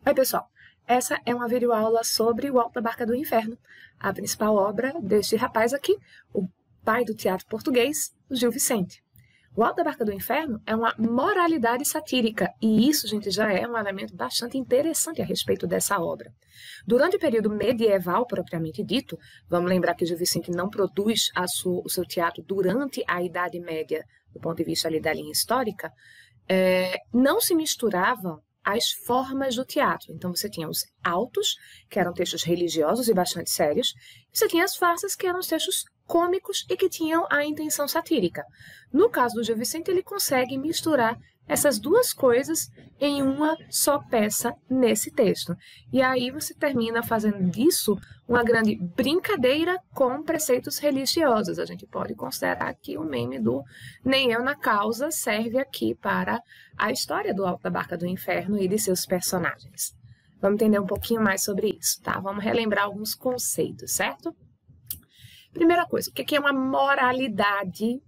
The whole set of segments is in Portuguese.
Oi, pessoal! Essa é uma videoaula sobre O Alto da Barca do Inferno, a principal obra deste rapaz aqui, o pai do teatro português, o Gil Vicente. O Alto da Barca do Inferno é uma moralidade satírica, e isso, gente, já é um elemento bastante interessante a respeito dessa obra. Durante o período medieval, propriamente dito, vamos lembrar que o Gil Vicente não produz o seu teatro durante a Idade Média, do ponto de vista ali da linha histórica, não se misturavam as formas do teatro. Então você tinha os autos, que eram textos religiosos e bastante sérios, e você tinha as farsas, que eram os textos cômicos e que tinham a intenção satírica. No caso do Gil Vicente, ele consegue misturar essas duas coisas em uma só peça nesse texto. E aí você termina fazendo disso uma grande brincadeira com preceitos religiosos. A gente pode considerar que o meme do Nem Eu na Causa serve aqui para a história do Alto da Barca do Inferno e de seus personagens. Vamos entender um pouquinho mais sobre isso, tá? Vamos relembrar alguns conceitos, certo? Primeira coisa, o que é uma moralidade?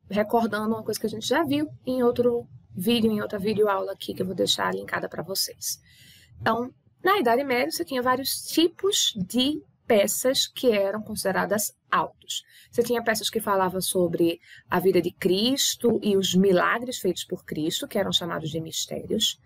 Recordando uma coisa que a gente já viu em outro vídeo, em outra videoaula aqui, que eu vou deixar linkada para vocês. Então, na Idade Média, você tinha vários tipos de peças que eram consideradas autos. Você tinha peças que falavam sobre a vida de Cristo e os milagres feitos por Cristo, que eram chamados de mistérios.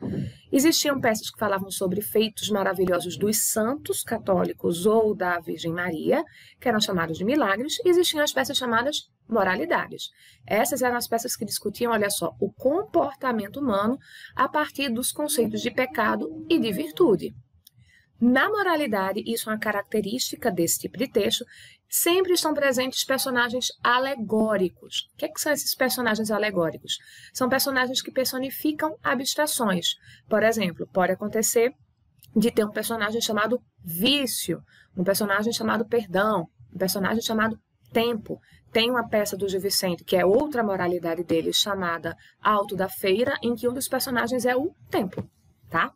Existiam peças que falavam sobre feitos maravilhosos dos santos católicos ou da Virgem Maria, que eram chamados de milagres. E existiam as peças chamadas moralidades. Essas eram as peças que discutiam, olha só, o comportamento humano a partir dos conceitos de pecado e de virtude. Na moralidade, isso é uma característica desse tipo de texto, sempre estão presentes personagens alegóricos. O que são esses personagens alegóricos? São personagens que personificam abstrações. Por exemplo, pode acontecer de ter um personagem chamado vício, um personagem chamado perdão, um personagem chamado tempo. Tem uma peça do Gil Vicente, que é outra moralidade dele, chamada Alto da Feira, em que um dos personagens é o tempo, tá?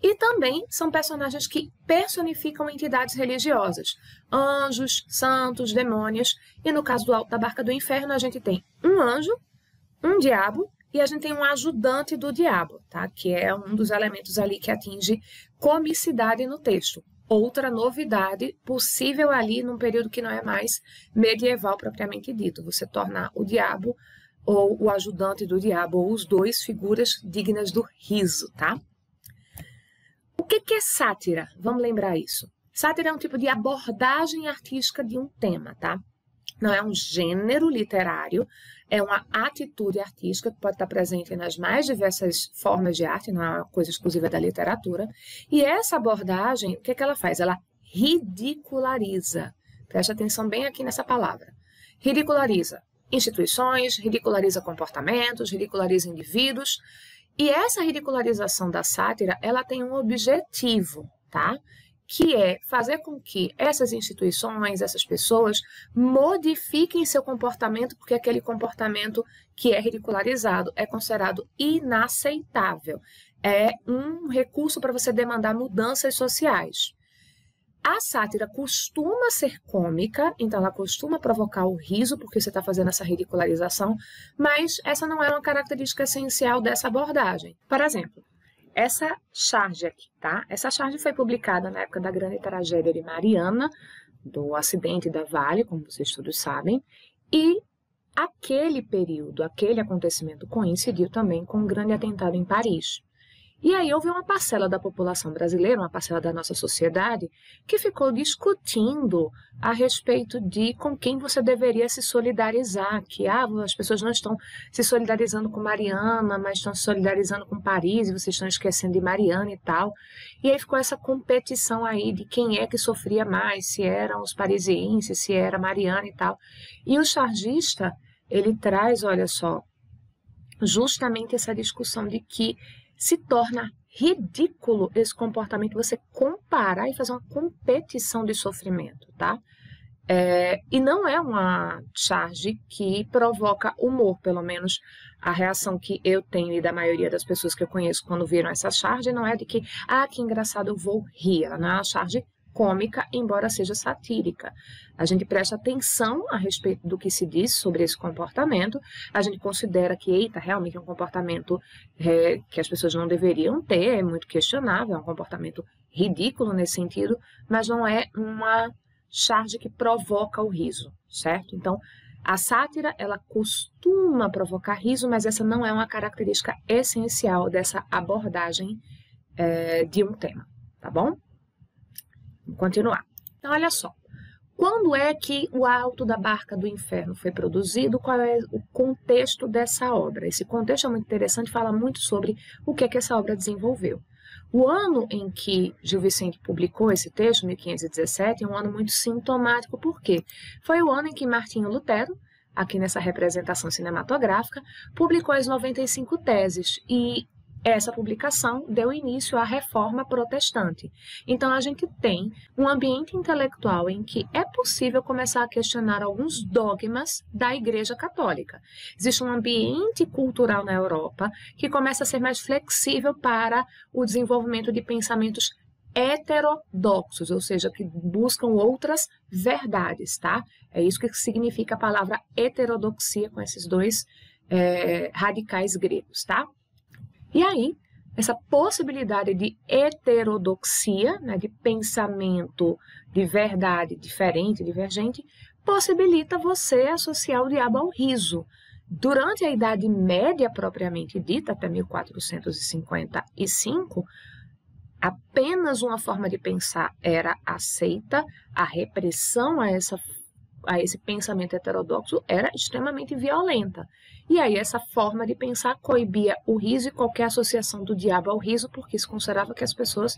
E também são personagens que personificam entidades religiosas, anjos, santos, demônios. E no caso do Alto da Barca do Inferno, a gente tem um anjo, um diabo, e a gente tem um ajudante do diabo, tá? Que é um dos elementos ali que atinge comicidade no texto. Outra novidade possível ali num período que não é mais medieval propriamente dito. Você tornar o diabo ou o ajudante do diabo, ou os dois, figuras dignas do riso, tá? O que é sátira? Vamos lembrar isso. Sátira é um tipo de abordagem artística de um tema, tá? Não é um gênero literário, é uma atitude artística que pode estar presente nas mais diversas formas de arte, não é uma coisa exclusiva da literatura. E essa abordagem, o que ela faz? Ela ridiculariza. Preste atenção bem aqui nessa palavra. Ridiculariza instituições, ridiculariza comportamentos, ridiculariza indivíduos. E essa ridicularização da sátira, ela tem um objetivo, tá? Que é fazer com que essas instituições, essas pessoas, modifiquem seu comportamento, porque aquele comportamento que é ridicularizado é considerado inaceitável. É um recurso para você demandar mudanças sociais. A sátira costuma ser cômica, então ela costuma provocar o riso, porque você está fazendo essa ridicularização, mas essa não é uma característica essencial dessa abordagem. Por exemplo, essa charge aqui, tá? Essa charge foi publicada na época da grande tragédia de Mariana, do acidente da Vale, como vocês todos sabem, e aquele período, aquele acontecimento coincidiu também com um grande atentado em Paris. E aí houve uma parcela da população brasileira, uma parcela da nossa sociedade, que ficou discutindo a respeito de com quem você deveria se solidarizar, que as pessoas não estão se solidarizando com Mariana, mas estão se solidarizando com Paris, e vocês estão esquecendo de Mariana e tal. E aí ficou essa competição aí de quem é que sofria mais, se eram os parisienses, se era Mariana e tal. E o chargista, ele traz, olha só, justamente essa discussão de que se torna ridículo esse comportamento, você comparar e fazer uma competição de sofrimento, tá? E não é uma charge que provoca humor, pelo menos a reação que eu tenho e da maioria das pessoas que eu conheço quando viram essa charge não é de que, que engraçado, eu vou rir. Ela não é uma charge cômica, embora seja satírica. A gente presta atenção a respeito do que se diz sobre esse comportamento, a gente considera que, eita, realmente é um comportamento que as pessoas não deveriam ter, é muito questionável, é um comportamento ridículo nesse sentido, mas não é uma charge que provoca o riso, certo? Então, a sátira, ela costuma provocar riso, mas essa não é uma característica essencial dessa abordagem de um tema, tá bom? Vamos continuar. Então, olha só. Quando é que o Alto da Barca do Inferno foi produzido? Qual é o contexto dessa obra? Esse contexto é muito interessante, fala muito sobre o que é que essa obra desenvolveu. O ano em que Gil Vicente publicou esse texto, 1517, é um ano muito sintomático, por quê? Foi o ano em que Martinho Lutero, aqui nessa representação cinematográfica, publicou as 95 teses, e essa publicação deu início à Reforma Protestante. Então, a gente tem um ambiente intelectual em que é possível começar a questionar alguns dogmas da Igreja Católica. Existe um ambiente cultural na Europa que começa a ser mais flexível para o desenvolvimento de pensamentos heterodoxos, ou seja, que buscam outras verdades, tá? É isso que significa a palavra heterodoxia com esses dois radicais gregos, tá? E aí, essa possibilidade de heterodoxia, né, de pensamento de verdade diferente, divergente, possibilita você associar o diabo ao riso. Durante a Idade Média propriamente dita, até 1455, apenas uma forma de pensar era aceita, a repressão a esse pensamento heterodoxo era extremamente violenta. E aí essa forma de pensar coibia o riso e qualquer associação do diabo ao riso, porque se considerava que as pessoas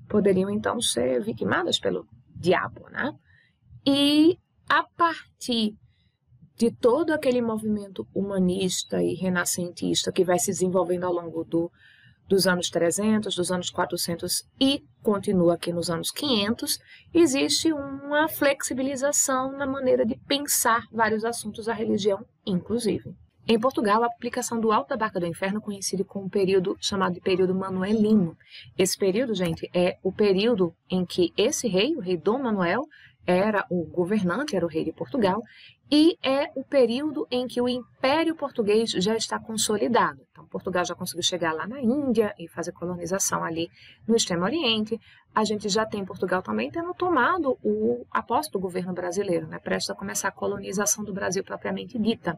poderiam então ser vitimadas pelo diabo, né? E a partir de todo aquele movimento humanista e renascentista que vai se desenvolvendo ao longo dos anos 300, dos anos 400 e continua aqui nos anos 500, existe uma flexibilização na maneira de pensar vários assuntos da religião, inclusive. Em Portugal, a publicação do Alto da Barca do Inferno coincide com um período chamado de período manuelino. Esse período, gente, é o período em que esse rei, o rei Dom Manuel, era o governante, era o rei de Portugal, e é o período em que o Império Português já está consolidado. Então, Portugal já conseguiu chegar lá na Índia e fazer colonização ali no Extremo Oriente. A gente já tem Portugal também tendo tomado a posse do governo brasileiro, né, prestes a começar a colonização do Brasil propriamente dita.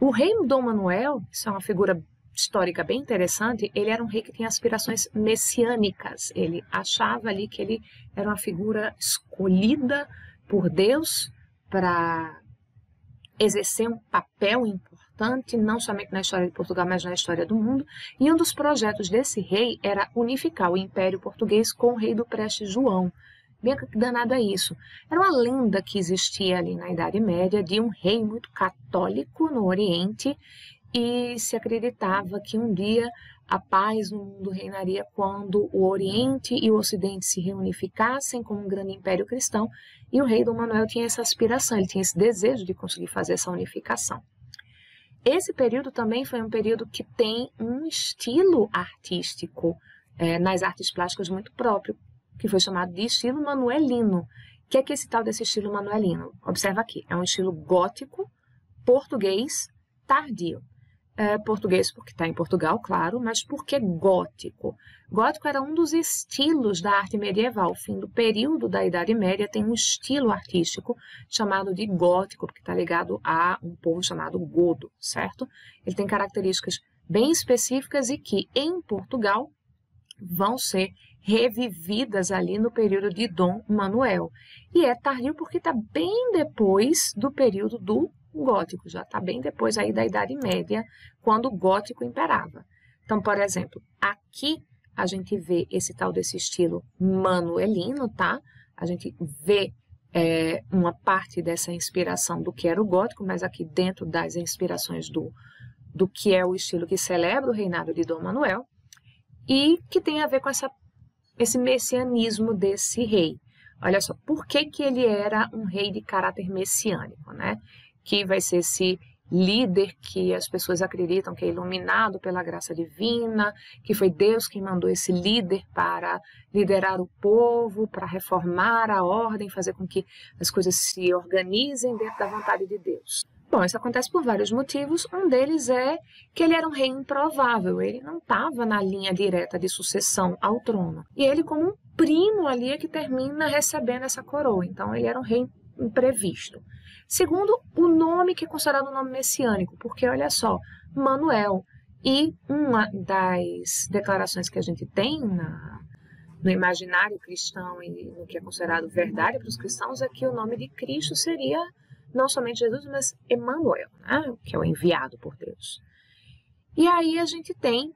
O rei Dom Manuel, isso é uma figura histórica bem interessante, ele era um rei que tinha aspirações messiânicas. Ele achava ali que ele era uma figura escolhida por Deus para exercer um papel importante, não somente na história de Portugal, mas na história do mundo. E um dos projetos desse rei era unificar o Império Português com o rei do Prestes João. Bem que danado é isso. Era uma lenda que existia ali na Idade Média de um rei muito católico no Oriente, e se acreditava que um dia a paz no mundo reinaria quando o Oriente e o Ocidente se reunificassem como um grande império cristão, e o rei Dom Manuel tinha essa aspiração, ele tinha esse desejo de conseguir fazer essa unificação. Esse período também foi um período que tem um estilo artístico nas artes plásticas muito próprio, que foi chamado de estilo manuelino. O que é esse tal desse estilo manuelino? Observa aqui, é um estilo gótico, português, tardio. Português porque está em Portugal, claro, mas por que gótico? Gótico era um dos estilos da arte medieval. O fim do período da Idade Média tem um estilo artístico chamado de gótico, porque está ligado a um povo chamado godo, certo? Ele tem características bem específicas e que, em Portugal, vão ser revividas ali no período de Dom Manuel. E é tardio porque está bem depois do período do gótico, já está bem depois aí da Idade Média, quando o gótico imperava. Então, por exemplo, aqui a gente vê esse tal desse estilo manuelino, tá? A gente vê uma parte dessa inspiração do que era o gótico, mas aqui dentro das inspirações do que é o estilo que celebra o reinado de Dom Manuel, e que tem a ver com esse messianismo desse rei. Olha só, por que ele era um rei de caráter messiânico, né? Que vai ser esse líder que as pessoas acreditam que é iluminado pela graça divina, que foi Deus quem mandou esse líder para liderar o povo, para reformar a ordem, fazer com que as coisas se organizem dentro da vontade de Deus. Bom, isso acontece por vários motivos. Um deles é que ele era um rei improvável, ele não estava na linha direta de sucessão ao trono. E ele, como um primo ali, é que termina recebendo essa coroa. Então, ele era um rei imprevisto. Segundo, o nome que é considerado um nome messiânico, porque, olha só, Manuel. E uma das declarações que a gente tem no imaginário cristão e no que é considerado verdade para os cristãos é que o nome de Cristo seria não somente Jesus, mas Emmanuel, né? Que é o enviado por Deus. E aí a gente tem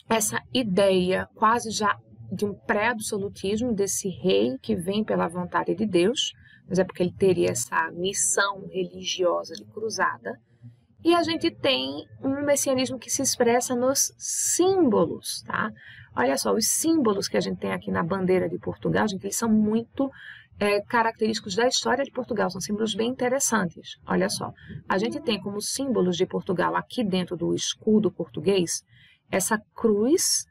essa ideia quase já de um pré-absolutismo desse rei que vem pela vontade de Deus, mas é porque ele teria essa missão religiosa de cruzada. E a gente tem um messianismo que se expressa nos símbolos, tá? Olha só, os símbolos que a gente tem aqui na bandeira de Portugal, gente, eles são muito característicos da história de Portugal, são símbolos bem interessantes. Olha só, a gente tem como símbolos de Portugal aqui dentro do escudo português, essa cruz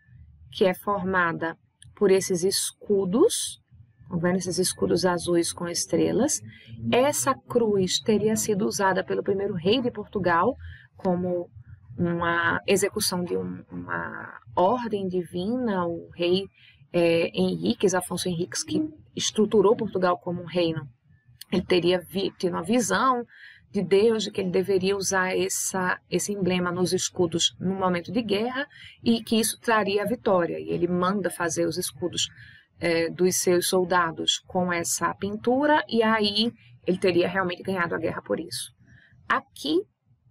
que é formada por esses escudos, estão vendo esses escudos azuis com estrelas? Essa cruz teria sido usada pelo primeiro rei de Portugal como uma execução de uma ordem divina, o rei Henriques, Afonso Henriques, que estruturou Portugal como um reino. Ele teria tido uma visão de Deus de que ele deveria usar esse emblema nos escudos no momento de guerra e que isso traria a vitória. E ele manda fazer os escudos dos seus soldados com essa pintura e aí ele teria realmente ganhado a guerra por isso. Aqui,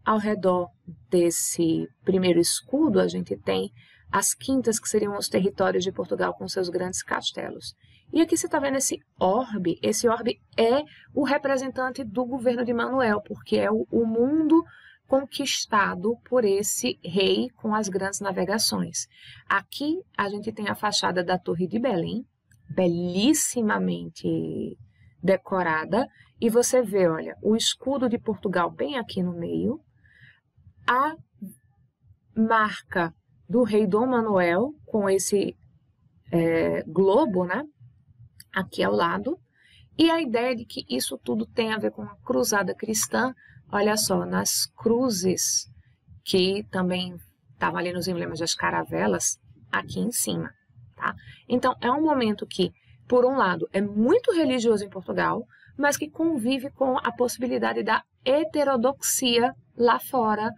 ao redor desse primeiro escudo, a gente tem as quintas, que seriam os territórios de Portugal com seus grandes castelos. E aqui você está vendo esse orbe é o representante do governo de Manuel, porque é o mundo conquistado por esse rei com as grandes navegações. Aqui a gente tem a fachada da Torre de Belém, belíssimamente decorada, e você vê, olha, o escudo de Portugal bem aqui no meio, a marca do rei Dom Manuel com esse globo, né, aqui ao lado, e a ideia de que isso tudo tem a ver com a cruzada cristã. Olha só, nas cruzes que também estavam ali nos emblemas das caravelas, aqui em cima, tá? Então, é um momento que, por um lado, é muito religioso em Portugal, mas que convive com a possibilidade da heterodoxia lá fora,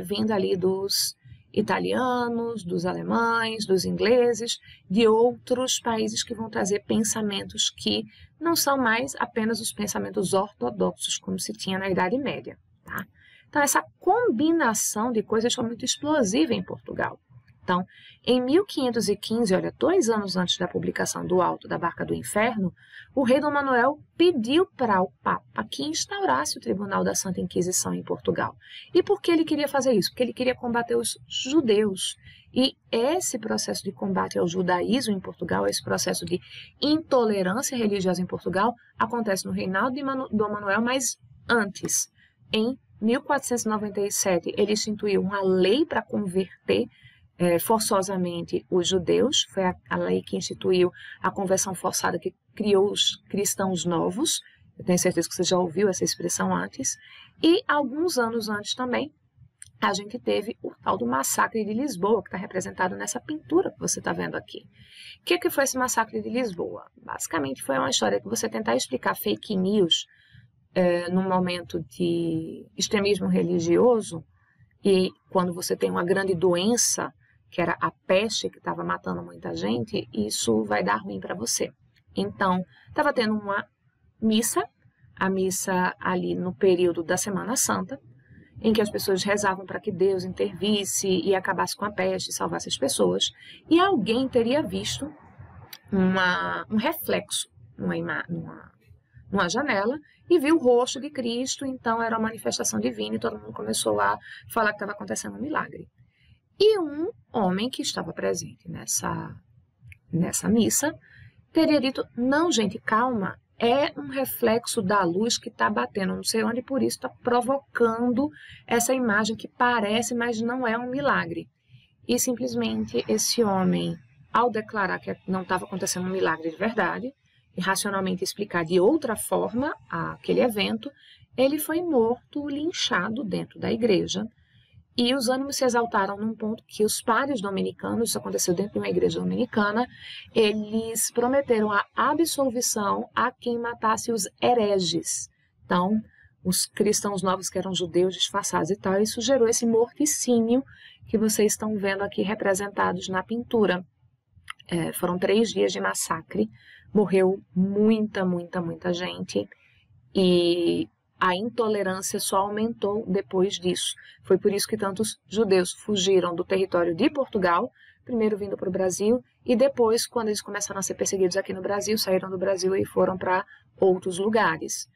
vindo ali dos italianos, dos alemães, dos ingleses, de outros países que vão trazer pensamentos que não são mais apenas os pensamentos ortodoxos, como se tinha na Idade Média, tá? Então, essa combinação de coisas foi muito explosiva em Portugal. Então, em 1515, olha, 2 anos antes da publicação do Alto da Barca do Inferno, o rei Dom Manuel pediu para o Papa que instaurasse o Tribunal da Santa Inquisição em Portugal. E por que ele queria fazer isso? Porque ele queria combater os judeus. E esse processo de combate ao judaísmo em Portugal, esse processo de intolerância religiosa em Portugal, acontece no reinado de Dom Manuel, mas antes, em 1497, ele instituiu uma lei para converter forçosamente os judeus, foi a lei que instituiu a conversão forçada, que criou os cristãos novos. Eu tenho certeza que você já ouviu essa expressão antes. E alguns anos antes também, a gente teve o tal do massacre de Lisboa, que está representado nessa pintura que você está vendo aqui. O que foi esse massacre de Lisboa? Basicamente foi uma história que você tentar explicar fake news num momento de extremismo religioso, e quando você tem uma grande doença, que era a peste que estava matando muita gente, isso vai dar ruim para você. Então, estava tendo uma missa, a missa ali no período da Semana Santa, em que as pessoas rezavam para que Deus intervisse e acabasse com a peste, salvasse as pessoas, e alguém teria visto um reflexo numa janela e viu o rosto de Cristo, então era uma manifestação divina e todo mundo começou a falar que estava acontecendo um milagre. E um homem que estava presente nessa missa teria dito: não, gente, calma, é um reflexo da luz que está batendo não sei onde, por isso está provocando essa imagem que parece, mas não é um milagre. E simplesmente esse homem, ao declarar que não estava acontecendo um milagre de verdade, e racionalmente explicar de outra forma aquele evento, ele foi morto, linchado dentro da igreja. E os ânimos se exaltaram num ponto que os padres dominicanos, isso aconteceu dentro de uma igreja dominicana, eles prometeram a absolvição a quem matasse os hereges. Então, os cristãos novos que eram judeus disfarçados e tal, isso gerou esse morticínio que vocês estão vendo aqui representados na pintura. Foram 3 dias de massacre, morreu muita gente, e a intolerância só aumentou depois disso. Foi por isso que tantos judeus fugiram do território de Portugal, primeiro vindo para o Brasil, e depois, quando eles começaram a ser perseguidos aqui no Brasil, saíram do Brasil e foram para outros lugares.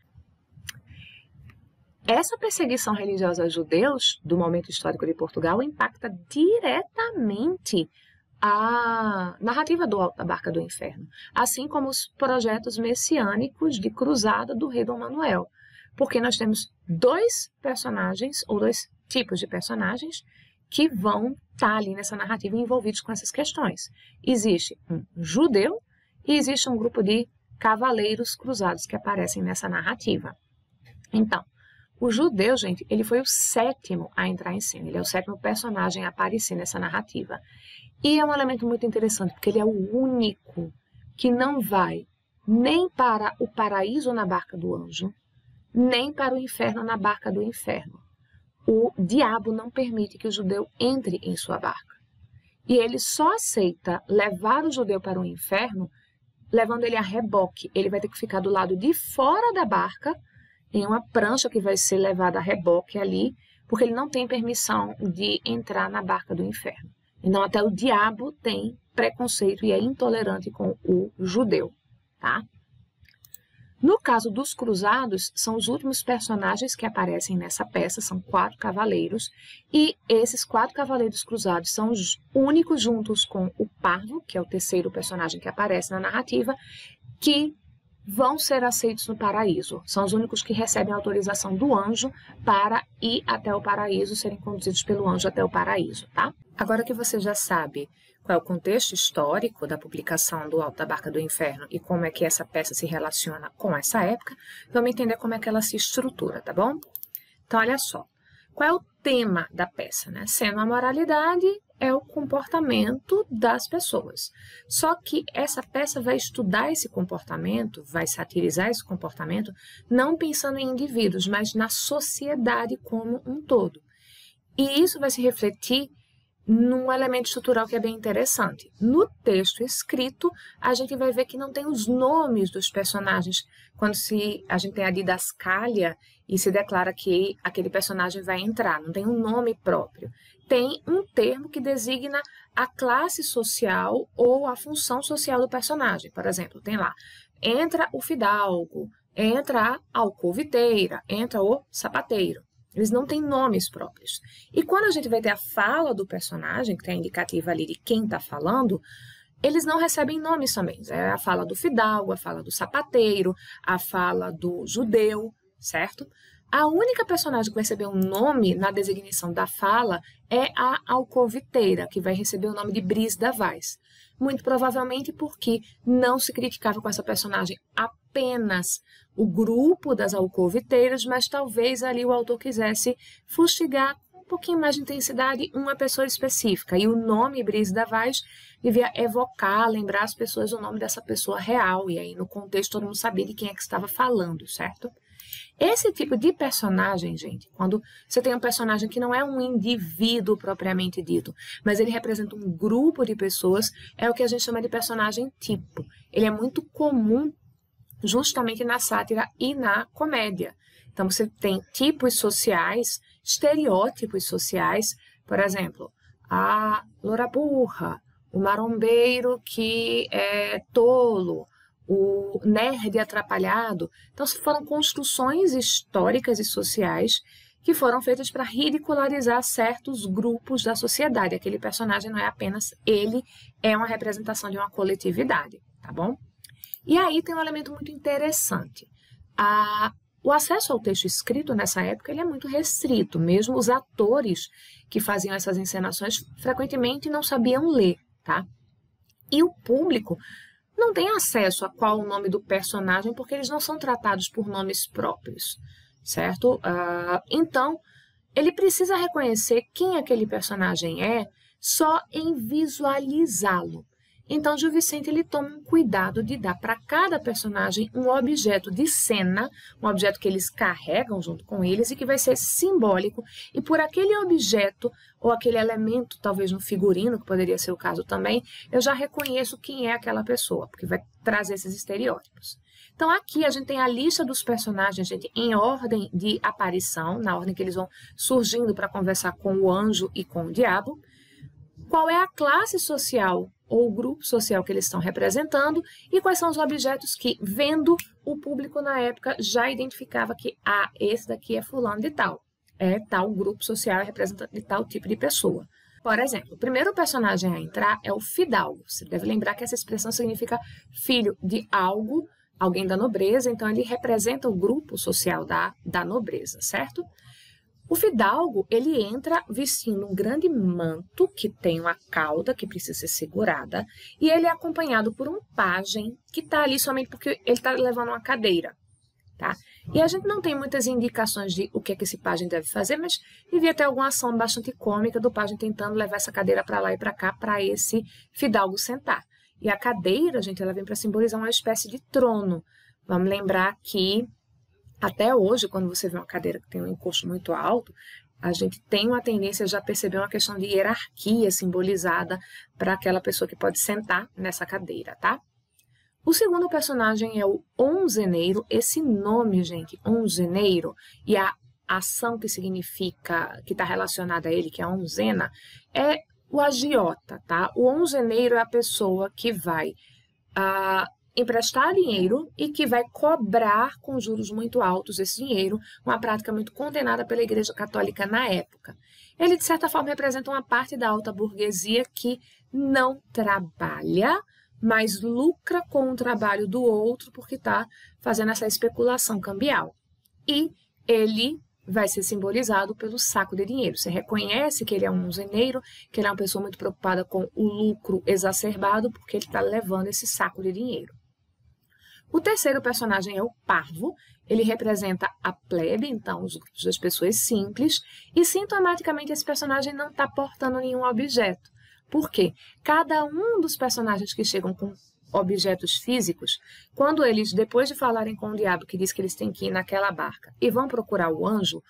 Essa perseguição religiosa aos judeus, do momento histórico de Portugal, impacta diretamente a narrativa do Alto da Barca do Inferno, assim como os projetos messiânicos de cruzada do rei Dom Manuel. Porque nós temos 2 personagens, ou 2 tipos de personagens, que vão estar ali nessa narrativa envolvidos com essas questões. Existe um judeu e existe um grupo de cavaleiros cruzados que aparecem nessa narrativa. Então, o judeu, gente, ele foi o 7º a entrar em cena, ele é o 7º personagem a aparecer nessa narrativa. E é um elemento muito interessante, porque ele é o único que não vai nem para o paraíso na barca do anjo, nem para o inferno na barca do inferno. O diabo não permite que o judeu entre em sua barca. E ele só aceita levar o judeu para o inferno, levando ele a reboque. Ele vai ter que ficar do lado de fora da barca, em uma prancha que vai ser levada a reboque ali, porque ele não tem permissão de entrar na barca do inferno. Então, até o diabo tem preconceito e é intolerante com o judeu, tá? No caso dos cruzados, são os últimos personagens que aparecem nessa peça, são 4 cavaleiros, e esses 4 cavaleiros cruzados são os únicos, juntos com o Parvo, que é o 3º personagem que aparece na narrativa, que vão ser aceitos no paraíso. São os únicos que recebem autorização do anjo para ir até o paraíso, serem conduzidos pelo anjo até o paraíso, tá? Agora que você já sabe qual é o contexto histórico da publicação do Alto da Barca do Inferno e como é que essa peça se relaciona com essa época, vamos entender como é que ela se estrutura, tá bom? Então, olha só. Qual é o tema da peça, né? Sendo a moralidade, é o comportamento das pessoas. Só que essa peça vai estudar esse comportamento, vai satirizar esse comportamento, não pensando em indivíduos, mas na sociedade como um todo. E isso vai se refletir num elemento estrutural que é bem interessante. No texto escrito, a gente vai ver que não tem os nomes dos personagens. Quando a gente tem a didascália e se declara que aquele personagem vai entrar, não tem um nome próprio. Tem um termo que designa a classe social ou a função social do personagem. Por exemplo, tem lá, entra o fidalgo, entra a alcoviteira, entra o sapateiro. Eles não têm nomes próprios. E quando a gente vai ter a fala do personagem, que tem a indicativa ali de quem está falando, eles não recebem nomes também. É a fala do fidalgo, a fala do sapateiro, a fala do judeu, certo? A única personagem que vai receber um nome na designação da fala é a alcoviteira, que vai receber o nome de Brígida Vaz. Muito provavelmente porque não se criticava com essa personagem apenas o grupo das alcoviteiras, mas talvez ali o autor quisesse fustigar com um pouquinho mais de intensidade uma pessoa específica. E o nome Brígida Vaz devia evocar, lembrar as pessoas o nome dessa pessoa real. E aí no contexto todo mundo sabia de quem é que estava falando, certo? Esse tipo de personagem, gente, quando você tem um personagem que não é um indivíduo propriamente dito, mas ele representa um grupo de pessoas, é o que a gente chama de personagem tipo. Ele é muito comum justamente na sátira e na comédia. Então, você tem tipos sociais, estereótipos sociais, por exemplo, a loura burra, o marombeiro que é tolo, o nerd atrapalhado. Então, foram construções históricas e sociais que foram feitas para ridicularizar certos grupos da sociedade. Aquele personagem não é apenas ele, é uma representação de uma coletividade, tá bom? E aí tem um elemento muito interessante. O acesso ao texto escrito nessa época ele é muito restrito, mesmo os atores que faziam essas encenações frequentemente não sabiam ler, tá? E o público não tem acesso a qual o nome do personagem porque eles não são tratados por nomes próprios, certo? Então, ele precisa reconhecer quem aquele personagem é só em visualizá-lo. Então, Gil Vicente ele toma um cuidado de dar para cada personagem um objeto de cena, um objeto que eles carregam junto com eles e que vai ser simbólico, e por aquele objeto ou aquele elemento, talvez no figurino, que poderia ser o caso também, eu já reconheço quem é aquela pessoa, porque vai trazer esses estereótipos. Então, aqui a gente tem a lista dos personagens, gente, em ordem de aparição, na ordem que eles vão surgindo para conversar com o anjo e com o diabo. Qual é a classe social ou o grupo social que eles estão representando e quais são os objetos que, vendo o público na época, já identificava que, esse daqui é fulano de tal, é tal grupo social, é representante de tal tipo de pessoa. Por exemplo, o primeiro personagem a entrar é o fidalgo. Você deve lembrar que essa expressão significa filho de algo, alguém da nobreza, então ele representa o grupo social da nobreza, certo? O fidalgo, ele entra vestindo um grande manto que tem uma cauda que precisa ser segurada e ele é acompanhado por um pajem que está ali somente porque ele está levando uma cadeira, tá? E a gente não tem muitas indicações de o que é que esse pajem deve fazer, mas devia ter alguma ação bastante cômica do pajem tentando levar essa cadeira para lá e para cá para esse fidalgo sentar. E a cadeira, gente, ela vem para simbolizar uma espécie de trono. Vamos lembrar que até hoje, quando você vê uma cadeira que tem um encosto muito alto, a gente tem uma tendência a já perceber uma questão de hierarquia simbolizada para aquela pessoa que pode sentar nessa cadeira, tá? O segundo personagem é o onzeneiro. Esse nome, gente, onzeneiro, e a ação que significa, que está relacionada a ele, que é a onzena, é o agiota, tá? O onzeneiro é a pessoa que vai emprestar dinheiro e que vai cobrar com juros muito altos esse dinheiro, uma prática muito condenada pela Igreja Católica na época. Ele, de certa forma, representa uma parte da alta burguesia que não trabalha, mas lucra com o trabalho do outro porque está fazendo essa especulação cambial. E ele vai ser simbolizado pelo saco de dinheiro. Você reconhece que ele é um onzeneiro, que ele é uma pessoa muito preocupada com o lucro exacerbado porque ele está levando esse saco de dinheiro. O terceiro personagem é o parvo. Ele representa a plebe, então os grupos das pessoas simples, e sintomaticamente esse personagem não está portando nenhum objeto. Por quê? Cada um dos personagens que chegam com objetos físicos, quando eles, depois de falarem com o diabo, que diz que eles têm que ir naquela barca, e vão procurar o anjo,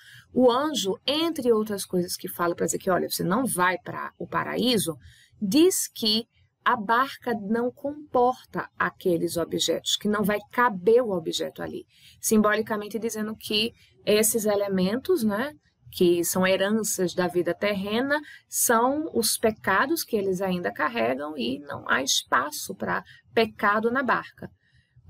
entre outras coisas que fala para dizer que, olha, você não vai para o paraíso, diz que a barca não comporta aqueles objetos, que não vai caber o objeto ali. Simbolicamente dizendo que esses elementos, né, que são heranças da vida terrena, são os pecados que eles ainda carregam e não há espaço para pecado na barca.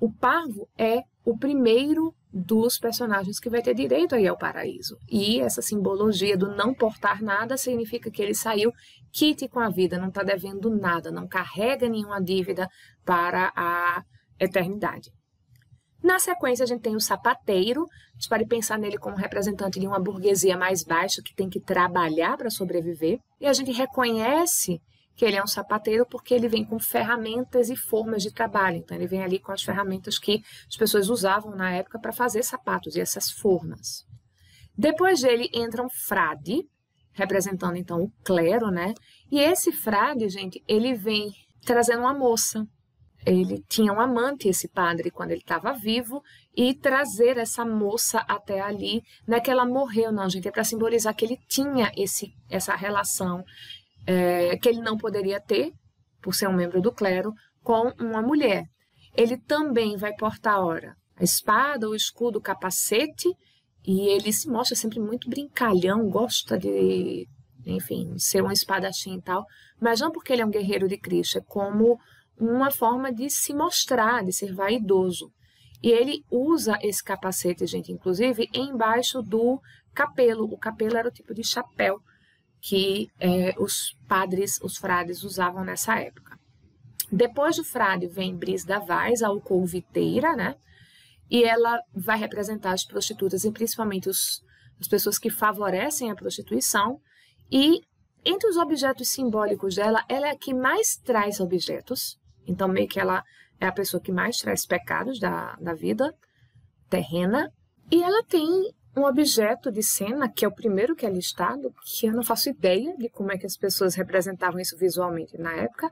O parvo é o primeiro dos personagens que vai ter direito a ir ao paraíso. E essa simbologia do não portar nada significa que ele saiu quite com a vida, não está devendo nada, não carrega nenhuma dívida para a eternidade. Na sequência, a gente tem o sapateiro. A gente pode pensar nele como representante de uma burguesia mais baixa que tem que trabalhar para sobreviver. E a gente reconhece que ele é um sapateiro porque ele vem com ferramentas e formas de trabalho. Então, ele vem ali com as ferramentas que as pessoas usavam na época para fazer sapatos e essas formas. Depois dele entra um frade, representando então o clero, né? E esse frade, gente, ele vem trazendo uma moça. Ele tinha um amante, esse padre, quando ele estava vivo, e trazer essa moça até ali, não é que ela morreu, não, gente, é para simbolizar que ele tinha essa relação que ele não poderia ter, por ser um membro do clero, com uma mulher. Ele também vai portar, ora, a espada, o escudo, o capacete, e ele se mostra sempre muito brincalhão, gosta de, enfim, ser um espadachim e tal, mas não porque ele é um guerreiro de Cristo, é como uma forma de se mostrar, de ser vaidoso. E ele usa esse capacete, gente, inclusive, embaixo do capelo. O capelo era o tipo de chapéu que os padres, os frades usavam nessa época. Depois do frade vem Brice da Vaz, a alcooviteira, né? E ela vai representar as prostitutas e principalmente as pessoas que favorecem a prostituição. E entre os objetos simbólicos dela, ela é a que mais traz objetos. Então, meio que ela é a pessoa que mais traz pecados da vida terrena. E ela tem um objeto de cena, que é o primeiro que é listado, que eu não faço ideia de como é que as pessoas representavam isso visualmente na época,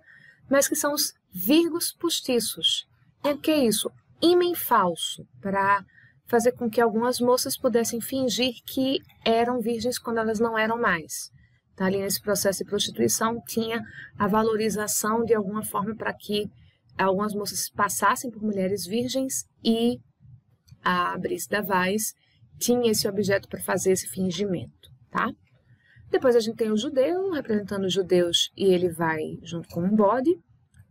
mas que são os virgos postiços. E o que é isso? Ímen falso, para fazer com que algumas moças pudessem fingir que eram virgens quando elas não eram mais. Então, ali nesse processo de prostituição, tinha a valorização de alguma forma para que algumas moças passassem por mulheres virgens e a Brice da Vaz tinha esse objeto para fazer esse fingimento, tá? Depois a gente tem o judeu, representando os judeus, e ele vai junto com um bode.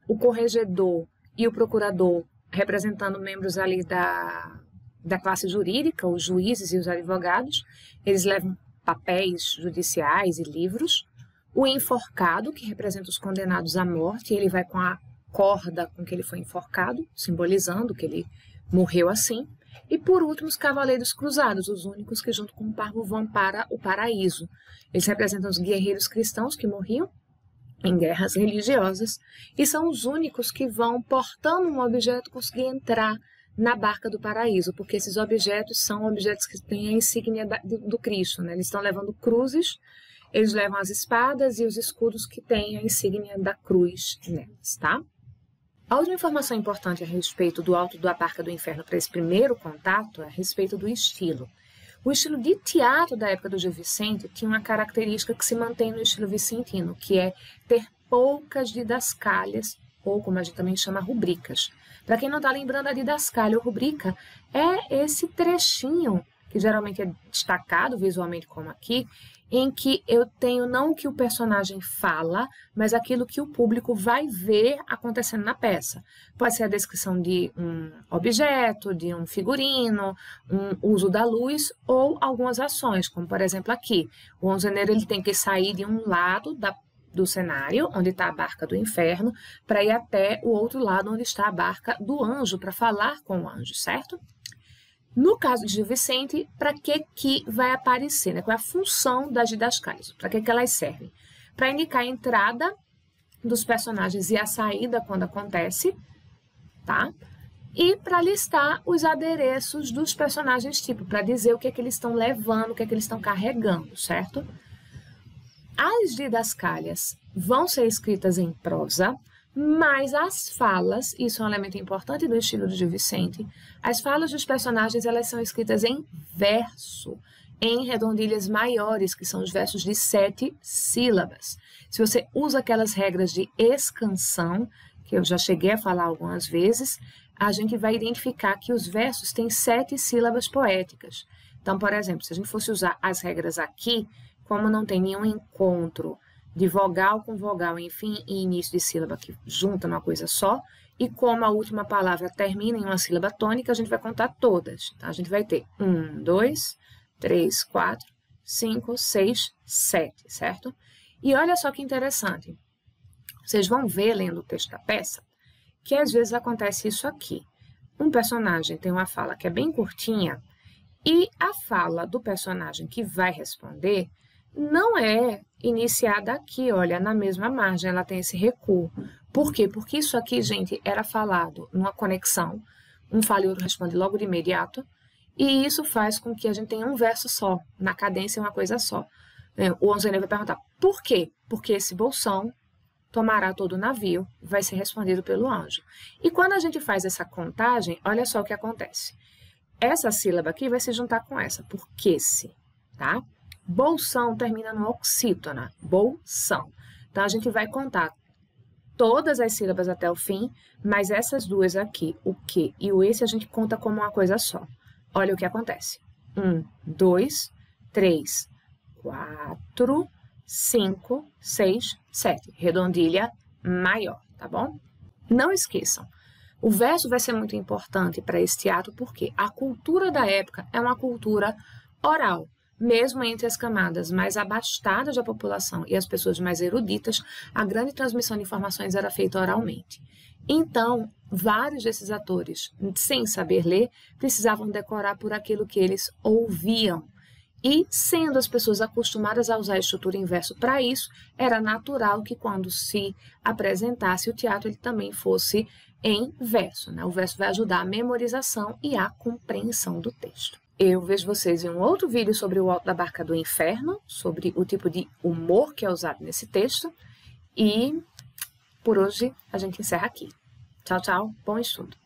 O corregedor e o procurador, representando membros ali da classe jurídica, os juízes e os advogados. Eles levam papéis judiciais e livros. O enforcado, que representa os condenados à morte, ele vai com a corda com que ele foi enforcado, simbolizando que ele morreu assim. E, por último, os cavaleiros cruzados, os únicos que, junto com o parvo, vão para o paraíso. Eles representam os guerreiros cristãos que morriam em guerras religiosas e são os únicos que vão, portando um objeto, conseguir entrar na barca do paraíso, porque esses objetos são objetos que têm a insígnia do Cristo, né? Eles estão levando cruzes, eles levam as espadas e os escudos que têm a insígnia da cruz nelas, tá? A última informação importante a respeito do alto da barca do inferno para esse primeiro contato é a respeito do estilo. O estilo de teatro da época do Gil Vicente tinha uma característica que se mantém no estilo vicentino, que é ter poucas didascálias, ou como a gente também chama, rubricas. Para quem não está lembrando, a didascália ou rubrica é esse trechinho, que geralmente é destacado visualmente como aqui, em que eu tenho não o que o personagem fala, mas aquilo que o público vai ver acontecendo na peça. Pode ser a descrição de um objeto, de um figurino, um uso da luz ou algumas ações, como por exemplo aqui. O onzeneiro ele tem que sair de um lado do cenário, onde está a barca do inferno, para ir até o outro lado, onde está a barca do anjo, para falar com o anjo, certo? No caso de Gil Vicente, para que vai aparecer? Né? Qual é a função das didascálias? Para que elas servem? Para indicar a entrada dos personagens e a saída quando acontece, tá? E para listar os adereços dos personagens, tipo, para dizer o que é que eles estão levando, o que é que eles estão carregando, certo? As didascálias vão ser escritas em prosa, mas as falas, isso é um elemento importante do estilo de Gil Vicente, as falas dos personagens elas são escritas em verso, em redondilhas maiores, que são os versos de 7 sílabas. Se você usa aquelas regras de escansão, que eu já cheguei a falar algumas vezes, a gente vai identificar que os versos têm 7 sílabas poéticas. Então, por exemplo, se a gente fosse usar as regras aqui, como não tem nenhum encontro de vogal com vogal, enfim, e início de sílaba que junta numa coisa só, e como a última palavra termina em uma sílaba tônica, a gente vai contar todas. Então, a gente vai ter 1, 2, 3, 4, 5, 6, 7, certo? E olha só que interessante. Vocês vão ver, lendo o texto da peça, que às vezes acontece isso aqui. Um personagem tem uma fala que é bem curtinha, e a fala do personagem que vai responder não é iniciada aqui, olha, na mesma margem, ela tem esse recuo. Por quê? Porque isso aqui, gente, era falado numa conexão, um fala e outro responde logo de imediato, e isso faz com que a gente tenha um verso só, na cadência é uma coisa só. O onzeneiro vai perguntar, por quê? Porque esse bolsão tomará todo o navio, vai ser respondido pelo anjo. E quando a gente faz essa contagem, olha só o que acontece. Essa sílaba aqui vai se juntar com essa, porque-se, tá? Bolsão termina no oxítona, bolsão. Então, a gente vai contar todas as sílabas até o fim, mas essas duas aqui, o que e o esse, a gente conta como uma coisa só. Olha o que acontece. 1, 2, 3, 4, 5, 6, 7. Redondilha maior, tá bom? Não esqueçam. O verso vai ser muito importante para esse teatro porque a cultura da época é uma cultura oral. mesmo entre as camadas mais abastadas da população e as pessoas mais eruditas, a grande transmissão de informações era feita oralmente. Então, vários desses atores, sem saber ler, precisavam decorar por aquilo que eles ouviam. E, sendo as pessoas acostumadas a usar a estrutura em verso para isso, era natural que quando se apresentasse o teatro, ele também fosse em verso, né? O verso vai ajudar a memorização e a compreensão do texto. Eu vejo vocês em um outro vídeo sobre o Alto da Barca do Inferno, sobre o tipo de humor que é usado nesse texto. E por hoje a gente encerra aqui. Tchau, tchau. Bom estudo.